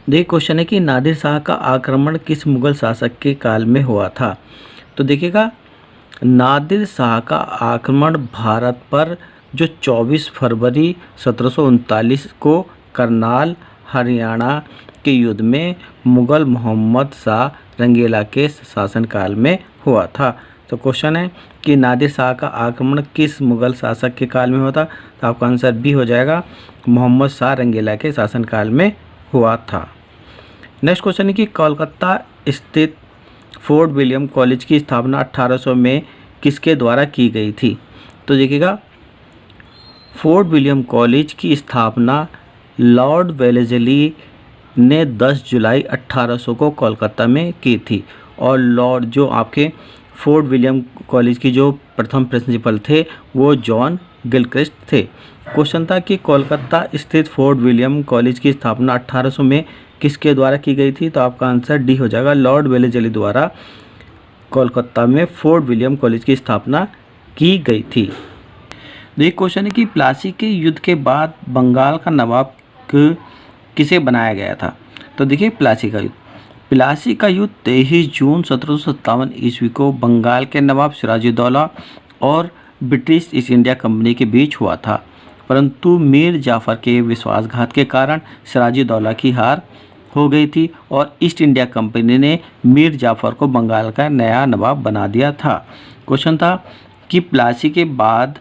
देखिए क्वेश्चन है कि नादिर शाह का आक्रमण किस मुगल शासक के काल में हुआ था। तो देखिएगा, नादिर शाह का आक्रमण भारत पर जो 24 फरवरी 1739 को करनाल हरियाणा के युद्ध में मुगल मोहम्मद शाह रंगीला के शासनकाल में हुआ था। तो क्वेश्चन है कि नादिर शाह का आक्रमण किस मुगल शासक के काल में हुआ था। तो आपका आंसर बी हो जाएगा, मोहम्मद शाह रंगीला के शासनकाल में हुआ था। नेक्स्ट क्वेश्चन है कि कोलकाता स्थित फोर्ट विलियम कॉलेज की स्थापना 1800 में किसके द्वारा की गई थी। तो देखिएगा, फोर्ट विलियम कॉलेज की स्थापना लॉर्ड वेलेस्ली ने 10 जुलाई 1800 को कोलकाता में की थी। और लॉर्ड जो आपके फोर्ट विलियम कॉलेज की जो प्रथम प्रिंसिपल थे वो जॉन गिलक्रिस्ट थे। क्वेश्चन था कि कोलकाता स्थित फोर्ट विलियम कॉलेज की स्थापना 1800 में किसके द्वारा की गई थी। तो आपका आंसर डी हो जाएगा, लॉर्ड वेलेस्ली द्वारा कोलकाता में फोर्ट विलियम कॉलेज की स्थापना की गई थी। देखिए क्वेश्चन है कि प्लासी के युद्ध के बाद बंगाल का नवाब किसे बनाया गया था। तो देखिए, प्लासी का युद्ध 23 जून 1757 ईस्वी को बंगाल के नवाब सिराजुद्दौला और ब्रिटिश ईस्ट इंडिया कंपनी के बीच हुआ था, परंतु मीर जाफ़र के विश्वासघात के कारण सिराजुद्दौला की हार हो गई थी और ईस्ट इंडिया कंपनी ने मीर जाफ़र को बंगाल का नया नवाब बना दिया था। क्वेश्चन था कि प्लासी के बाद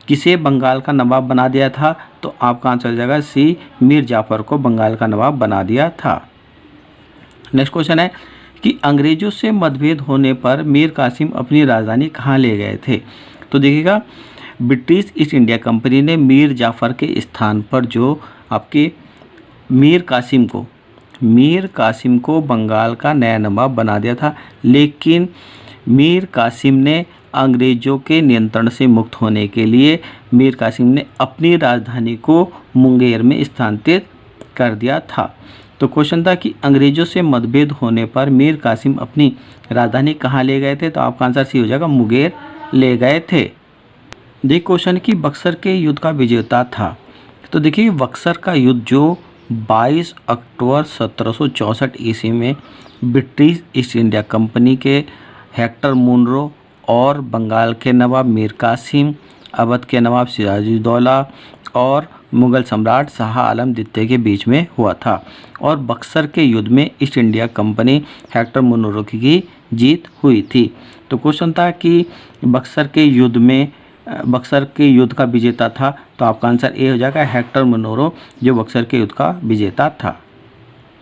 किसे बंगाल का नवाब बना दिया था। तो आपका आंसर हो जाएगा सी, मीर जाफ़र को बंगाल का नवाब बना दिया था। नेक्स्ट क्वेश्चन है कि अंग्रेजों से मतभेद होने पर मीर कासिम अपनी राजधानी कहाँ ले गए थे। तो देखिएगा, ब्रिटिश ईस्ट इंडिया कंपनी ने मीर जाफ़र के स्थान पर जो आपके मीर कासिम को बंगाल का नया नवाब बना दिया था, लेकिन मीर कासिम ने अंग्रेज़ों के नियंत्रण से मुक्त होने के लिए मीर कासिम ने अपनी राजधानी को मुंगेर में स्थानांतरित कर दिया था। तो क्वेश्चन था कि अंग्रेज़ों से मतभेद होने पर मीर कासिम अपनी राजधानी कहाँ ले गए थे। तो आपका आंसर सी हो जाएगा, मुंगेर ले गए थे। देखिए क्वेश्चन कि बक्सर के युद्ध का विजेता था। तो देखिए, बक्सर का युद्ध जो 22 अक्टूबर 1764 ईस्वी में ब्रिटिश ईस्ट इंडिया कंपनी के हेक्टर मुनरो और बंगाल के नवाब मीर कासिम, अवध के नवाब सिराजुद्दौला और मुगल सम्राट शाह आलम द्वितीय के बीच में हुआ था। और बक्सर के युद्ध में East India Company Hector Munro की जीत हुई थी। तो क्वेश्चन था कि बक्सर के युद्ध का विजेता था। तो आपका आंसर ए हो जाएगा, हेक्टर मुनरो जो बक्सर के युद्ध का विजेता था।